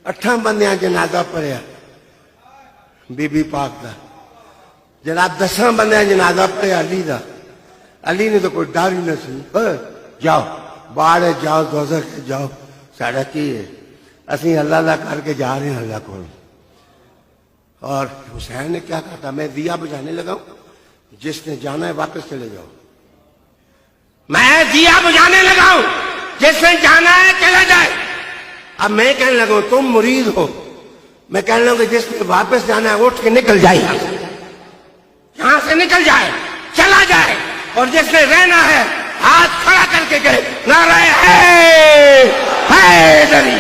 8 بندیاں جنازہ پڑھیا بی بی پاک دا، جناب 10 بندیاں جنازہ پڑھیا علی دا۔ علی نے تو کوئی ڈر ہی نہ سی، جاؤ باہر جاؤ دوزخ جاؤ، ساڑا کی ہے، اسی اللہ اللہ کر کے جا رہے ہیں اللہ کو۔ اور حسین نے کیا کہا تھا، میں دیا بجھانے لگا ہوں، جس نے جانا ہے واپس چلے جاؤ۔ میں دیا بجھانے لگا ہوں، جس نے جانا ہے چلا جائے۔ اب میں کہنے لگا ہوں تم مرید ہو، میں کہنے لگا جس نے واپس جانا ہے اٹھ کے نکل جائے، یہاں سے نکل جائے، چلا جائے، اور جس نے رہنا ہے ہاتھ کھڑا کر کے کہے نعرہ حیدری۔